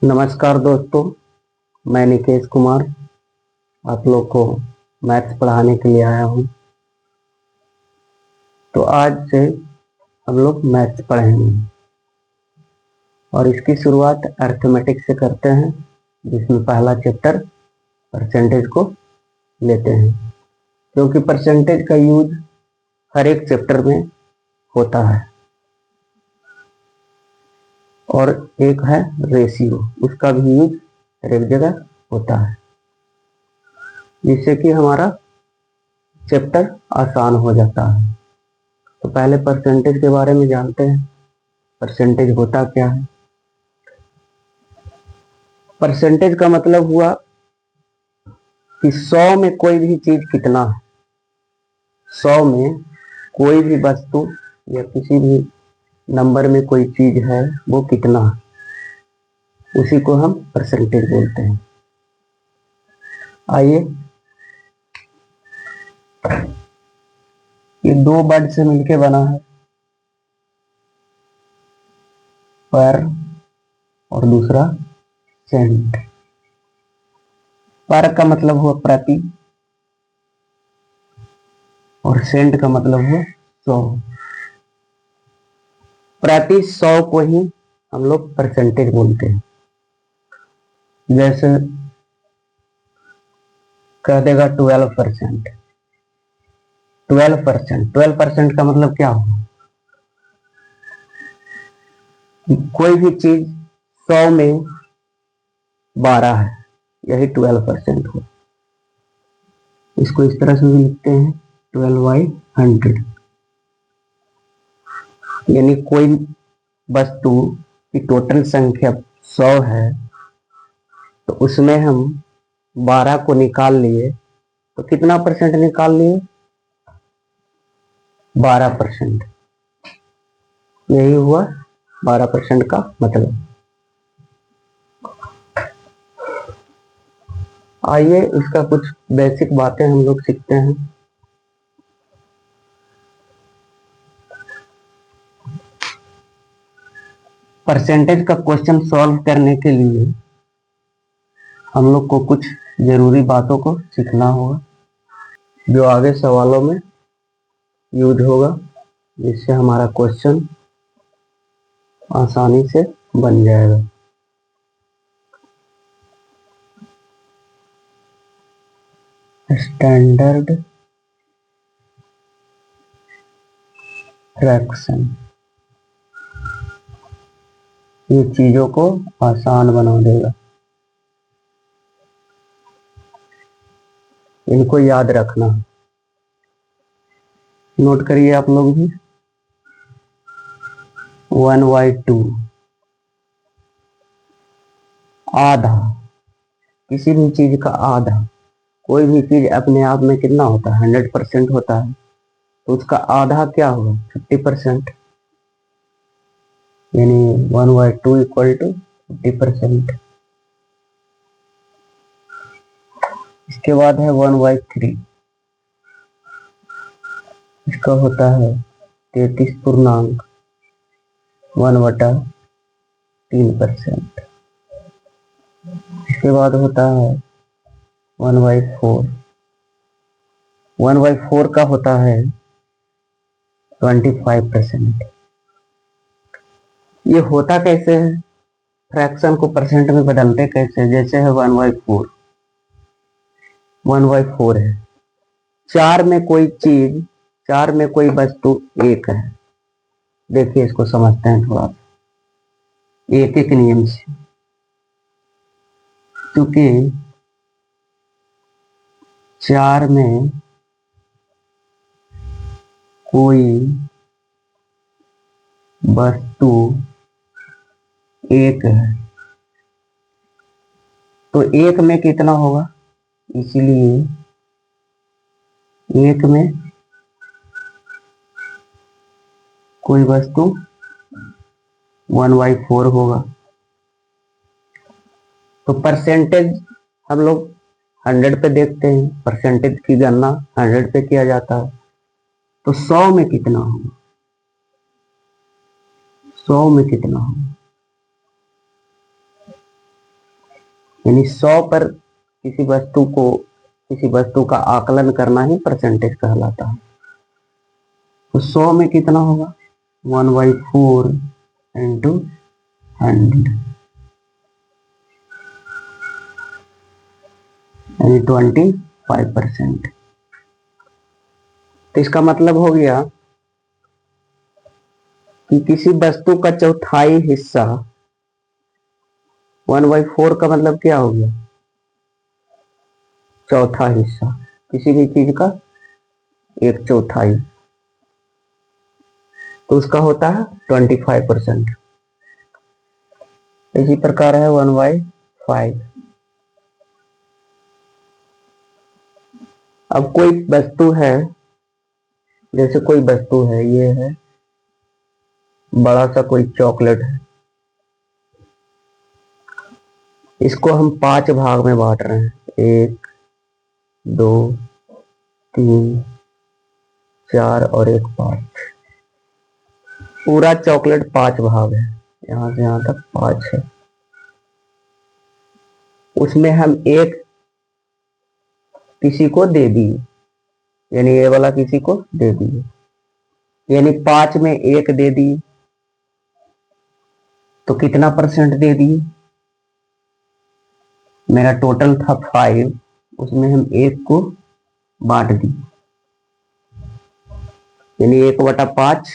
नमस्कार दोस्तों, मैं निकेश कुमार आप लोग को मैथ्स पढ़ाने के लिए आया हूँ। तो आज से हम लोग मैथ्स पढ़ेंगे और इसकी शुरुआत अरिथमेटिक से करते हैं, जिसमें पहला चैप्टर परसेंटेज को लेते हैं, क्योंकि परसेंटेज का यूज हर एक चैप्टर में होता है। और एक है रेशियो, उसका भी यूज हर एक जगह होता है, जिससे कि हमारा चैप्टर आसान हो जाता है। तो पहले परसेंटेज के बारे में जानते हैं। परसेंटेज होता क्या है? परसेंटेज का मतलब हुआ कि 100 में कोई भी चीज कितना है। 100 में कोई भी वस्तु या किसी भी नंबर में कोई चीज है, वो कितना है, उसी को हम परसेंटेज बोलते हैं। आइए, ये दो वर्ड से मिलके बना है, पर और दूसरा सेंट। पर का मतलब हुआ प्रति और सेंट का मतलब हुआ 100। प्रति 100 को ही हम लोग परसेंटेज बोलते हैं। जैसे कह देगा 12%। 12% का मतलब क्या होगा? कोई भी चीज 100 में 12 है, यही 12% हो। इसको इस तरह से भी लिखते हैं 12/100। यानी कोई वस्तु की टोटल संख्या 100 है, तो उसमें हम 12 को निकाल लिए, तो कितना परसेंट निकाल लिए? 12%। यही हुआ 12% का मतलब। आइए, इसका कुछ बेसिक बातें हम लोग सीखते हैं। परसेंटेज का क्वेश्चन सॉल्व करने के लिए हम लोग को कुछ जरूरी बातों को सीखना होगा, जो आगे सवालों में यूज होगा, जिससे हमारा क्वेश्चन आसानी से बन जाएगा। स्टैंडर्ड फ्रैक्शन ये चीजों को आसान बना देगा। इनको याद रखना, नोट करिए आप लोग भी। 1/2 आधा, किसी भी चीज का आधा। कोई भी चीज अपने आप में कितना होता है? 100% होता है, तो उसका आधा क्या होगा? 50%। यानी 1/2 इक्वल टू 50%। इसके बाद है 1/3। इसका होता है 33.1/3%। इसके बाद होता है 1/4। 1/4 का होता है 25%। ये होता कैसे है? फ्रैक्शन को परसेंट में बदलते कैसे? जैसे है 1/4। 1/4 है, चार में कोई चीज, चार में कोई वस्तु एक है। देखिए, इसको समझते हैं थोड़ा एक एक नियम से। क्योंकि चार में कोई वस्तु एक है, तो एक में कितना होगा? इसीलिए एक में कोई वस्तु 1/4 होगा। तो परसेंटेज हम लोग 100 पे देखते हैं, परसेंटेज की गणना 100 पे किया जाता है। तो 100 में कितना होगा? 100 में कितना होगा, यानी 100 पर किसी वस्तु का आकलन करना ही परसेंटेज कहलाता है। तो 100 में कितना होगा, 1/4 इंटू 100 यानी 25%। तो इसका मतलब हो गया कि किसी वस्तु का चौथाई हिस्सा, 1/4 का मतलब क्या हो गया, चौथा हिस्सा किसी भी चीज का एक चौथाई, तो उसका होता है 25%। इसी प्रकार है 1/5। अब कोई वस्तु है, जैसे कोई वस्तु है, ये है बड़ा सा कोई चॉकलेट है, इसको हम 5 भाग में बांट रहे हैं, 1 2 3 4 और 1 5। पूरा चॉकलेट 5 भाग है, यहां से यहां तक 5 है। उसमें हम एक किसी को दे दिए, यानी ये वाला किसी को दे दिए, यानी 5 में 1 दे दिए, तो कितना परसेंट दे दिए, मेरा टोटल था 5, उसमें हम 1 को बांट दिए, यानी 1/5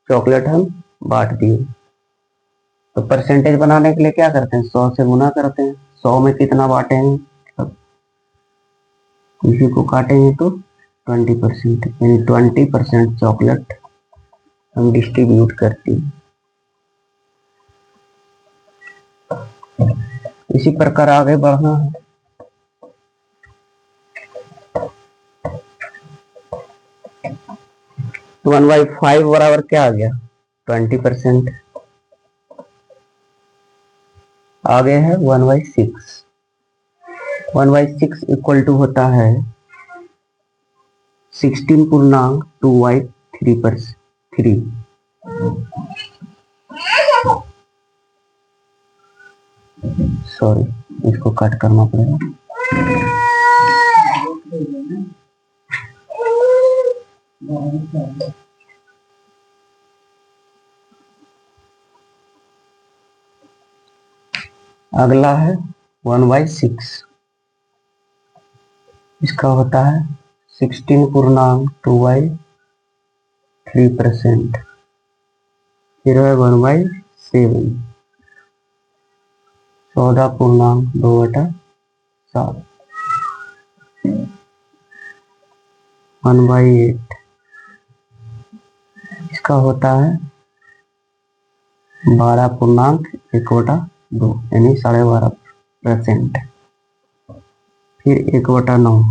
चॉकलेट हम बांट दिए। तो परसेंटेज बनाने के लिए क्या करते हैं, 100 से गुना करते हैं। 100 में कितना बांटेंगे, अब किसी को काटेंगे तो 20%, यानी 20% चॉकलेट हम डिस्ट्रीब्यूट करते हैं। इसी प्रकार आगे बढ़ना है। तो 1/5 बराबर क्या आ गया, 20%। आगे है 1/6। 1/6 इक्वल टू होता है 16.2/3। सॉरी, इसको कट करना पड़ेगा। अगला है 1/6, इसका होता है 16.2/3%। फिर है 1/7, 14.2/7। 1/8, इसका होता है 12.1/2 यानी 12.5%। फिर 1/9,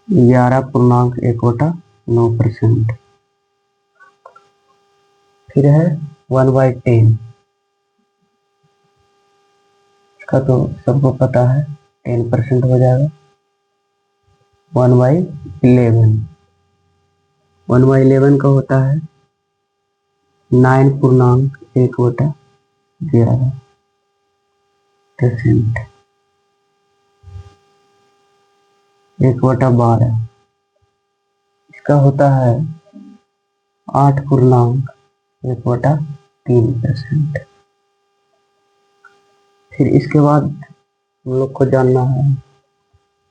11.1/9%। फिर है 1/10, इसका तो सबको पता है 10% हो जाएगा। 1/11, 1/11 का होता है 9.1/11%। 1/12, इसका होता है 8.1/3%। फिर इसके बाद हम लोग को जानना है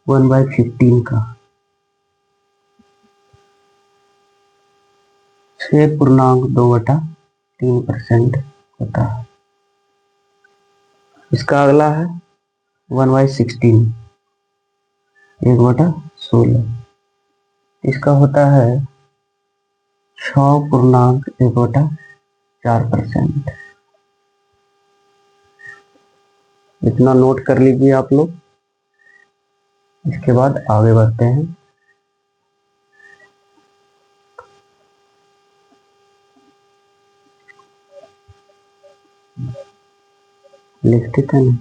1/15 का, 6.2/3% होता है। इसका अगला है 1/16, 1/16, इसका होता है 6.1/4%। इतना नोट कर लीजिए आप लोग। इसके बाद आगे बढ़ते हैं। लिखते थे ना,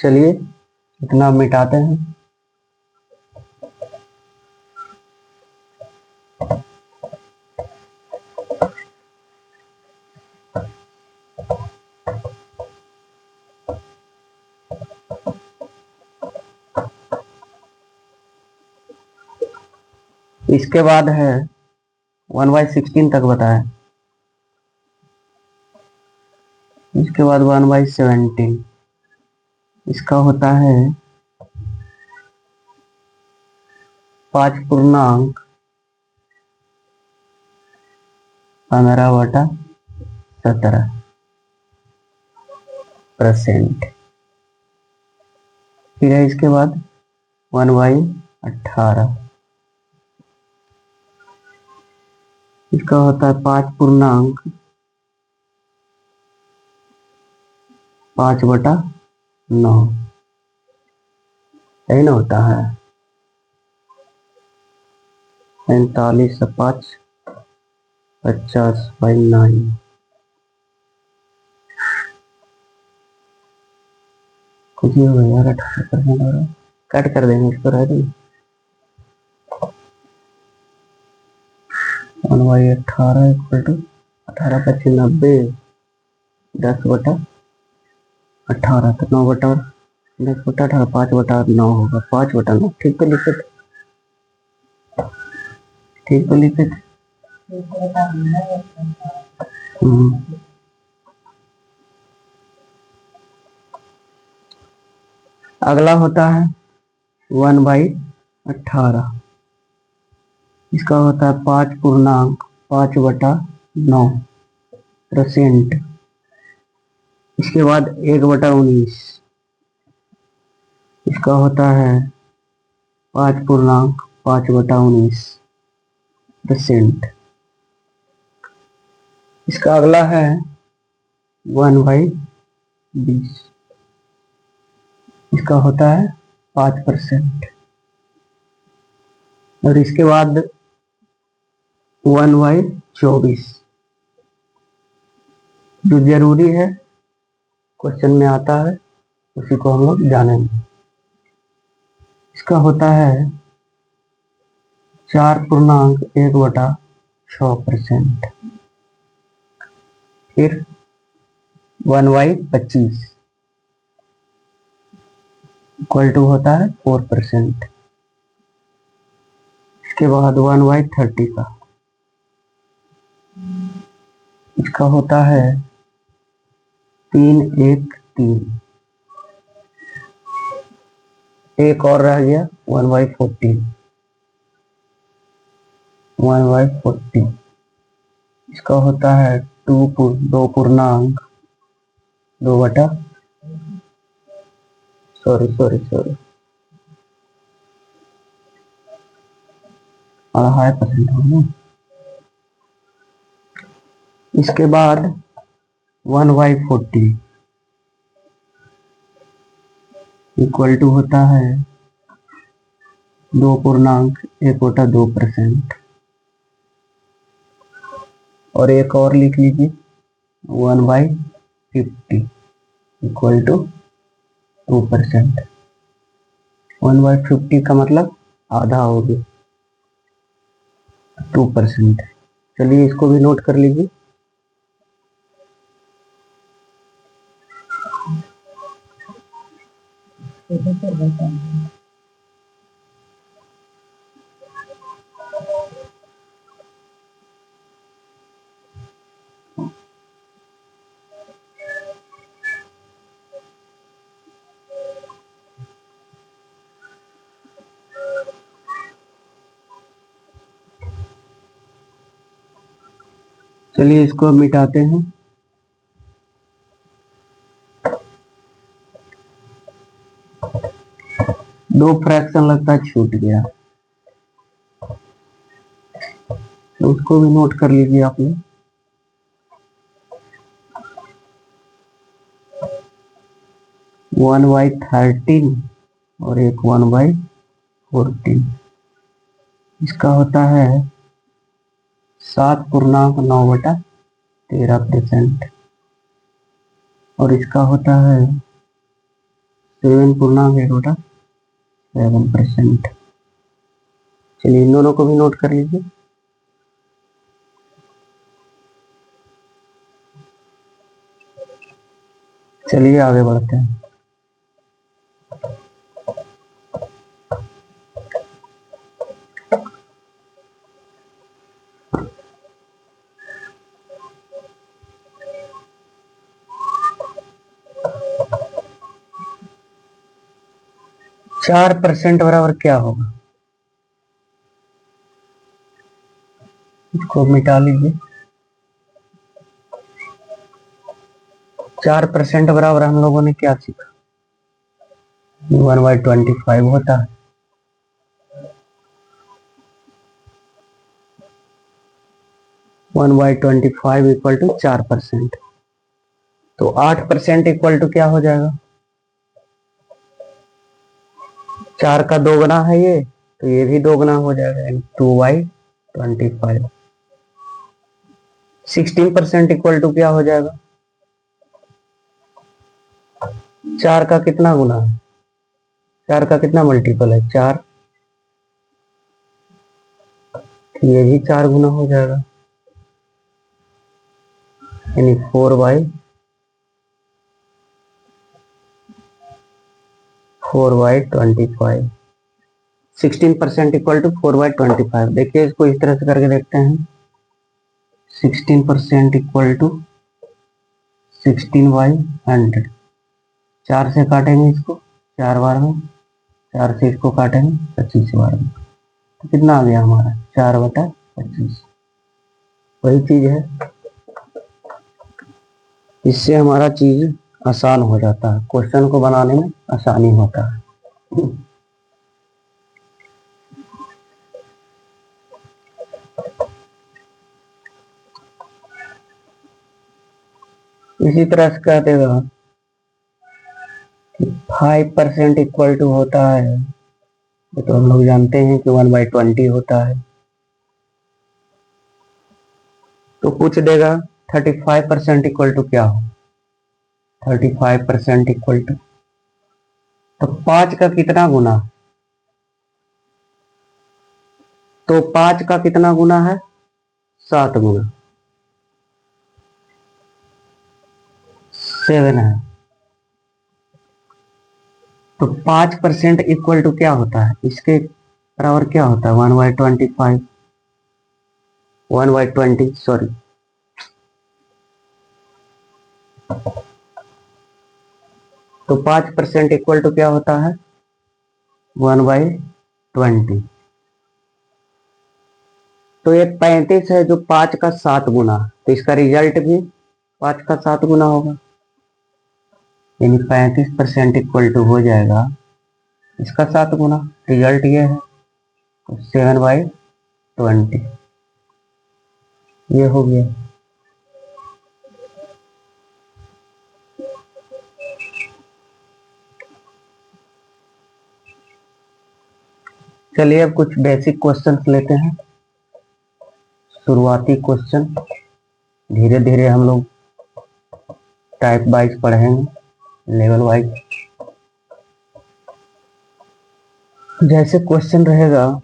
चलिए इतना मिटाते हैं। इसके बाद है 1/16 तक बताया। इसके बाद 1/17 इसका होता है 5.15/17%। फिर है इसके बाद 1/18 इसका होता है 5.5/9। यही ना होता है 45/5 50/9। कुछ नहीं होगा यार, 18% हो रहा है, कट कर देंगे इसको, रह देंगे 1/18 इक्वल टू 18/5 90 10/18 तो 9/10/18 5/9 होगा, 5/9 ठीक तो लिखे थे, ठीक तो लिखे थे। अगला होता है 1/18 इसका होता है 5.5/9%। इसके बाद 1/19 इसका होता है 5.5/19%। इसका अगला है 1/20 इसका होता है 5%। और इसके बाद 1/24 जो जरूरी है, क्वेश्चन में आता है, उसी को हम लोग जानेंगे। इसका होता है 4.1/6%। फिर 1/25 इक्वल टू होता है 4%। इसके बाद 1/30 का इसका होता है 313। एक और रह गया 1/14 इसका होता है 2.2 सॉरी 2.5% होगा। इसके बाद 1/14 इक्वल टू होता है 2.1/2%। और एक और लिख लीजिए 1/50 इक्वल टू 2%। 1/50 का मतलब आधा हो गया 2%। चलिए इसको भी नोट कर लीजिए। चलिए इसको अब मिटाते हैं। दो फ्रैक्शन लगता है छूट गया, तो उसको भी नोट कर लीजिए आपने। 1/13 और एक 1/14 इसका होता है 7.9/13%। और इसका होता है 7%। चलिए इन दोनों को भी नोट कर लीजिए। चलिए आगे बढ़ते हैं। चार परसेंट बराबर क्या होगा, इसको मिटा लीजिए। 4% बराबर हम लोगों ने क्या सीखा, 1/25 होता है। One by 25 equal to 4%। तो 8% इक्वल टू क्या हो जाएगा, 4 का 2 गुना है ये, तो ये भी 2 गुना हो जाएगा, यानी 2/25। 16% इक्वल टू क्या हो जाएगा, 4 का कितना गुना है, 4 का कितना मल्टीपल है, 4, ये भी 4 गुना हो जाएगा, यानी 4/25। 16% इक्वल टू 4/25। देखिए इसको इस तरह से करके देखते हैं। 16% इक्वल टू 16/100। 4 से काटेंगे इसको 4 बार में, 4 से इसको काटेंगे 25 बार में, तो कितना आ गया हमारा 4/25। वही चीज है, इससे हमारा चीज आसान हो जाता है, क्वेश्चन को बनाने में आसानी होता है। इसी तरह से कह देगा कि 5% इक्वल टू होता है, तो हम लोग जानते हैं कि 1/20 होता है। तो पूछ देगा 35% इक्वल टू क्या हो, 35% इक्वल टू, तो 5 का कितना गुना, तो 5 का कितना गुना है, 7 गुना, 7 है। तो 5% इक्वल टू क्या होता है, इसके बराबर क्या होता है, 1/25, 1/20 सॉरी। तो 5% इक्वल टू क्या होता है, 1/20। तो ये 35 है जो 5 का 7 गुना, तो इसका रिजल्ट भी 5 का 7 गुना होगा, यानी 35% इक्वल टू हो जाएगा इसका 7 गुना। रिजल्ट ये है, तो 7/20 ये हो गया। चलिए अब कुछ बेसिक क्वेश्चंस लेते हैं, शुरुआती क्वेश्चन। धीरे धीरे हम लोग टाइप वाइज पढ़ेंगे, लेवल वाइज। जैसे क्वेश्चन रहेगा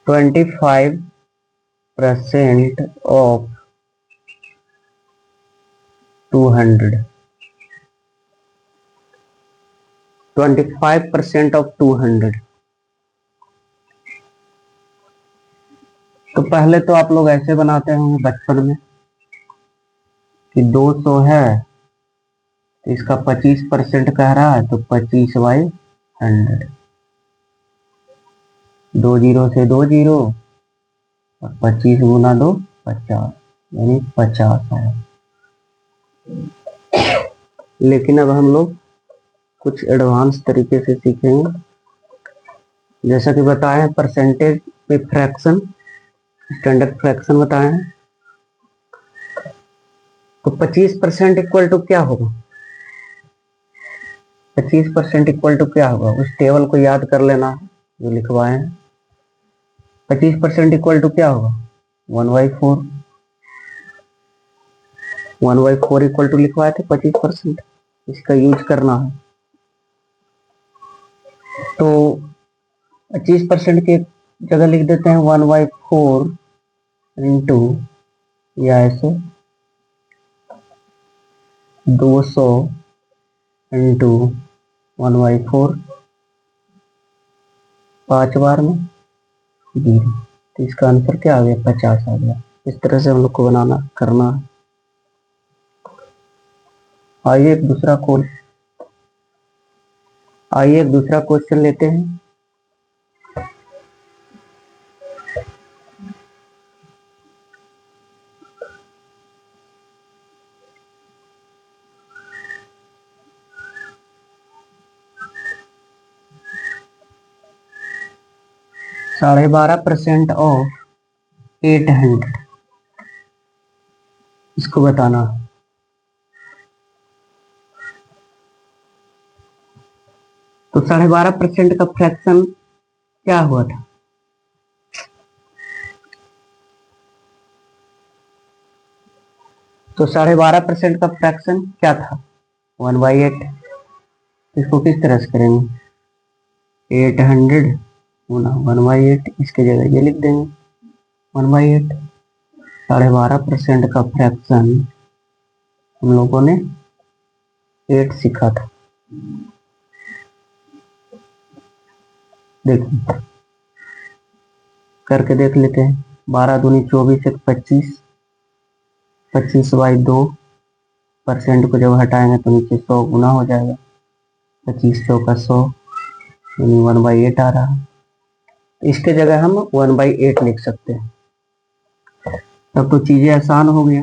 25% ऑफ 200, 25% ऑफ 200। तो पहले तो आप लोग ऐसे बनाते होंगे बचपन में कि 200 है, तो इसका 25% कह रहा है, तो 25/100। 2 जीरो से 2 जीरो, और 25 गुना 2 50, यानी 50 है। लेकिन अब हम लोग कुछ एडवांस तरीके से सीखेंगे, जैसा कि बताए हैं परसेंटेज में फ्रैक्शन, स्टैंडर्ड फ्रैक्शन बताए हैं। तो 25% इक्वल टू क्या होगा, 25% इक्वल टू क्या होगा, उस टेबल को याद कर लेना है जो लिखवाए हैं। 25% इक्वल टू क्या होगा, 1/4। 1/4 इक्वल टू लिखवाए थे 25%, इसका यूज करना है। तो 25% की जगह लिख देते हैं 1/4 इंटू, या ऐसे 200 इंटू 1/4, 5 बार में 0। तो इसका आंसर क्या आ गया? 50 आ गया। इस तरह से हम लोग को बनाना करना है। आइए एक दूसरा क्वेश्चन लेते हैं। %12.5% ऑफ 800, इसको बताना। तो 12.5% का फ्रैक्शन क्या हुआ था? तो 12.5% का फ्रैक्शन क्या था? 1/8। इसको किस तरह से करेंगे? 800 गुना 1/8, इसके जगह ये लिख देंगे 1/8। 12.5% का फ्रैक्शन हम लोगों ने 8 सीखा था। देखिए करके देख लेते हैं। 12 दूनी 24, 25, 25/2% को जब हटाएंगे तो नीचे 100 गुना हो जाएगा। 25 चौका 100, यानी 1/8 आ रहा है। इसके जगह हम 1/8 लिख सकते हैं। तब तो चीजें आसान हो गया।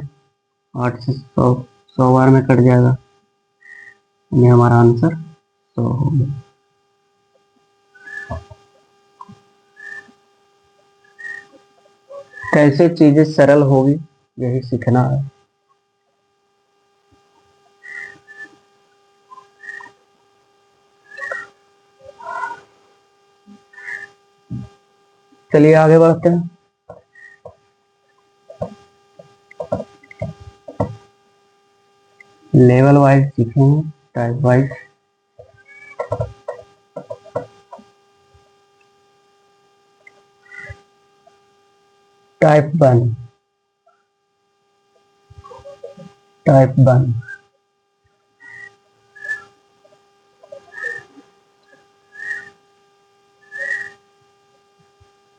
8 से 100 बार में कट जाएगा, यानी हमारा आंसर 100 हो गया। कैसे चीजें सरल होगी यही सीखना है। चलिए आगे बढ़ते हैं। लेवल वाइज सीखेंगे, टाइप वाइज। Type 1, type 1।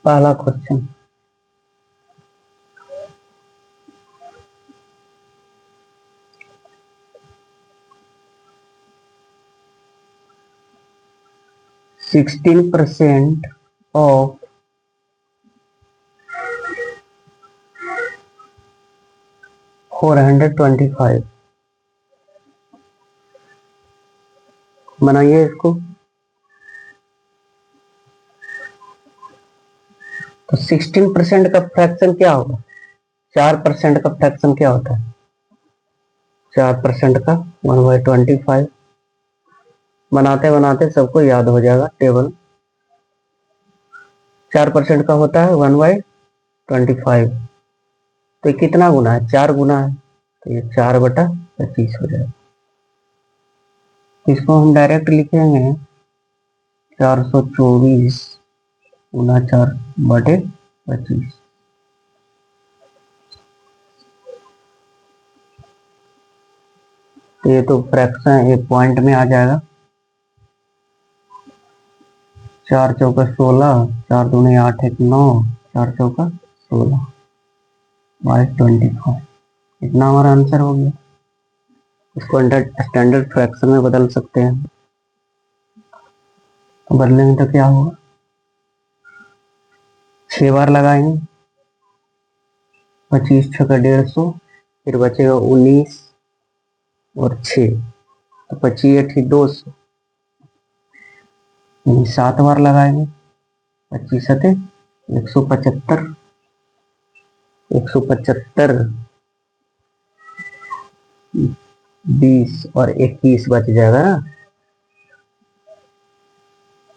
पहला क्वेश्चन, %16 ऑफ 425। बनाइए इसको। तो 16% का फ्रैक्शन क्या होगा? 4% का फ्रैक्शन क्या होता है? 4% का 1/25। बनाते बनाते सबको याद हो जाएगा टेबल। 4% का होता है 1/25। तो ये कितना गुना है? 4 गुना है, तो ये 4/25 हो जाएगा। इसको हम डायरेक्ट लिखेंगे 424 गुना 4/25। तो ये तो फ्रैक्शन एक पॉइंट में आ जाएगा। 4 चौका 16, 4 दूनी 8, 1 9, 4 चौका 16/25। इतना हमारा आंसर हो गया। इसको स्टैंडर्ड फ्रैक्शन में बदल सकते हैं। तो बदलेंगे तो क्या होगा? 6 बार लगाएंगे, 25 छक्का 150, फिर बचेगा 19 और 6, तो 25 8 200, 7 बार लगाएंगे, 25 सते 175, 175, 20 और 21 बच जाएगा ना,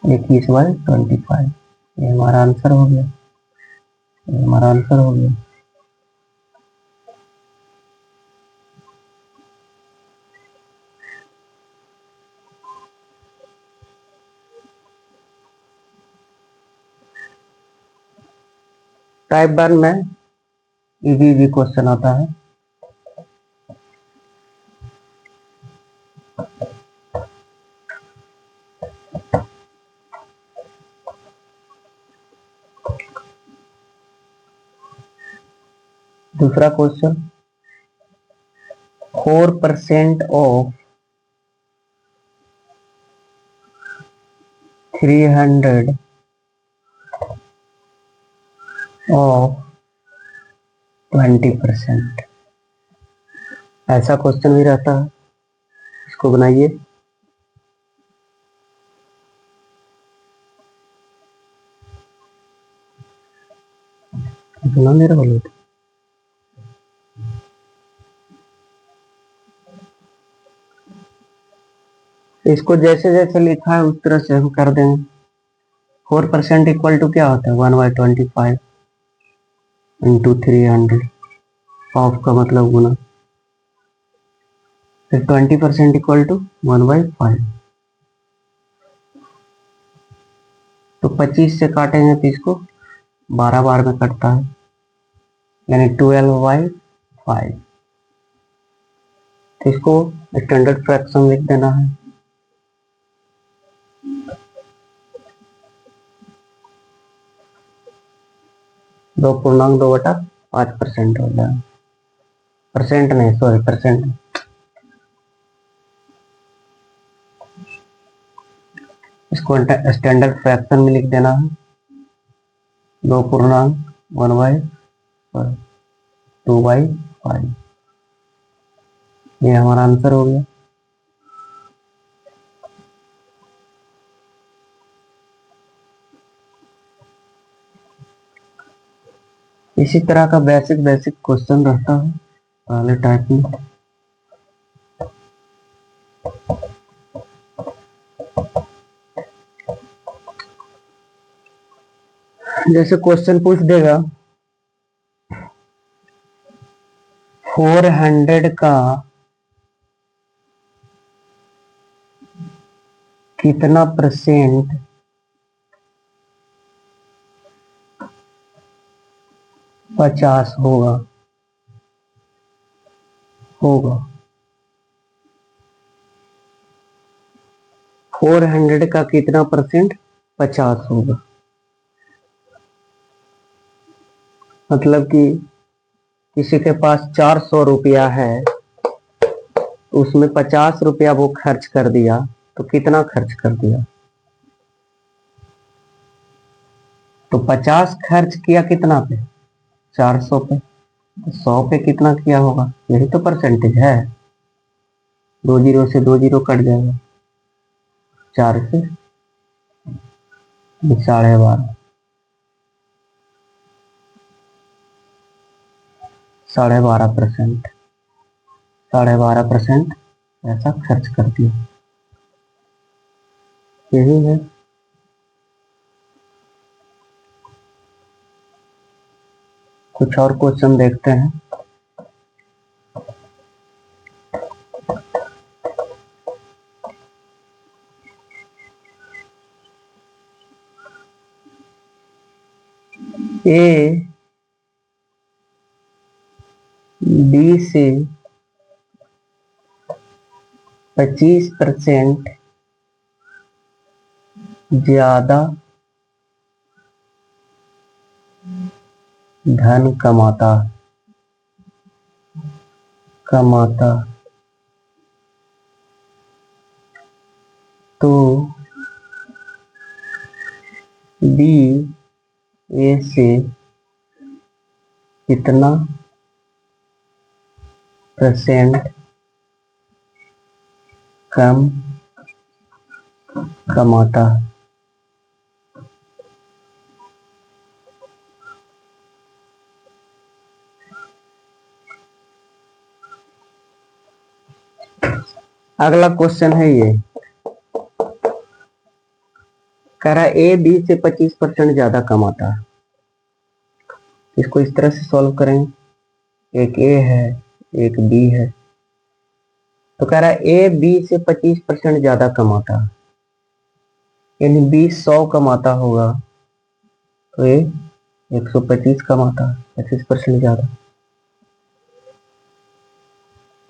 21/25। ये हमारा आंसर हो गया, ये हमारा आंसर हो गया। टाइप 1 में इजी इजी क्वेश्चन आता है। दूसरा क्वेश्चन, 4% ऑफ 300 ऑफ 20%। ऐसा क्वेश्चन भी रहता है, इसको बनाइए। इतना मेरा बोलो, इसको जैसे जैसे लिखा है उस तरह से हम कर देंगे। 4% इक्वल टू क्या होता है, 1/25 इंटू 300, ऑफ का मतलब गुना, फिर 20% इक्वल टू 1/5। तो 25 से काटेंगे तो इसको 12 बार में कटता है, यानी 12/5। तो इसको स्टैंडर्ड फ्रैक्शन लिख देना है। दो पूर्णांक 2/5% हो जाएगा। परसेंट नहीं, सॉरी परसेंट। इसको स्टैंडर्ड फ्रैक्शन में लिख देना है। 2/1/2/5, ये हमारा आंसर हो गया। इसी तरह का बेसिक बेसिक क्वेश्चन रहता है पहले टाइप में। जैसे क्वेश्चन पूछ देगा 400 का कितना परसेंट 50 होगा। 400 का कितना परसेंट 50 होगा, मतलब कि किसी के पास 400 रुपया है, तो उसमें 50 रुपया वो खर्च कर दिया, तो कितना खर्च कर दिया। तो 50 खर्च किया कितना पे, 400 पे। 100 पे कितना किया होगा, यही तो परसेंटेज है। 2 जीरो से 2 जीरो कट जाएगा, 4 से 12.5, 12.5%। 12.5% ऐसा खर्च कर दिया, यही है। कुछ और क्वेश्चन देखते हैं। ए बी से 25% ज्यादा धन कमाता तो बी ए से कितना परसेंट कम कमाता है। अगला क्वेश्चन है ये, कह रहा है ए बी से 25% ज्यादा कमाता है। इसको इस तरह से सॉल्व करेंगे, एक ए है एक बी है, तो कह रहा है ए बी से 25% ज्यादा कमाता है, यानी बी 100 कमाता होगा तो ए 125 कमाता है, 25% ज़्यादा।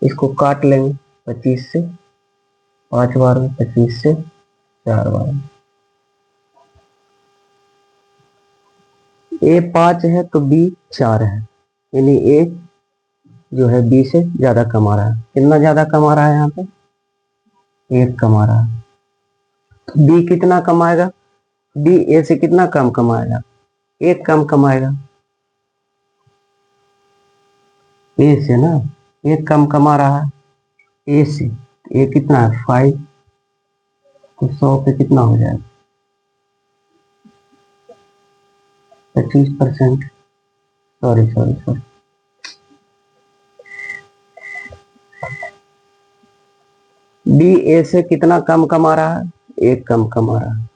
इसको काट लेंगे 25 से 5 बार में, 25 से 4 बार में। ए 5 है तो बी 4 है, यानी ए जो है बी से ज्यादा कमा रहा है। कितना ज्यादा कमा रहा है यहाँ पे? 1 कमा रहा है। तो बी कितना कमाएगा? बी ए से कितना कम कमाएगा? 1 कम कमाएगा ए से ना, 1 कम कमा रहा है ए से। ए कितना है? 5, तो 100 पे कितना हो जाएगा? 25%। सॉरी सॉरी सॉरी, बी ए से कितना कम कमा रहा है? 1 कम कमा रहा है,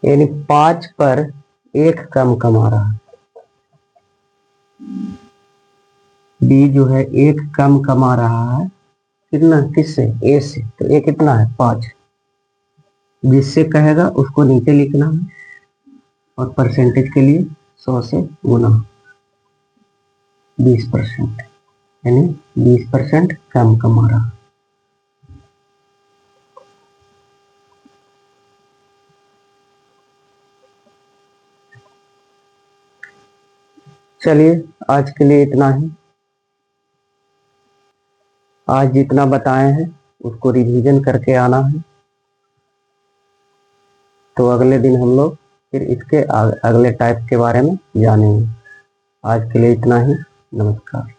यानी 5 पर 1 कम कमा रहा है। बी जो है 1 कम कमा रहा है, कितना? किससे? ए से। तो ए कितना है? 5। जिससे कहेगा उसको नीचे लिखना है, और परसेंटेज के लिए 100 से गुना 20%, यानी 20% कम कमा रहा है। चलिए आज के लिए इतना ही। आज जितना बताए हैं उसको रिवीजन करके आना है, तो अगले दिन हम लोग फिर इसके अगले टाइप के बारे में जानेंगे। आज के लिए इतना ही। नमस्कार।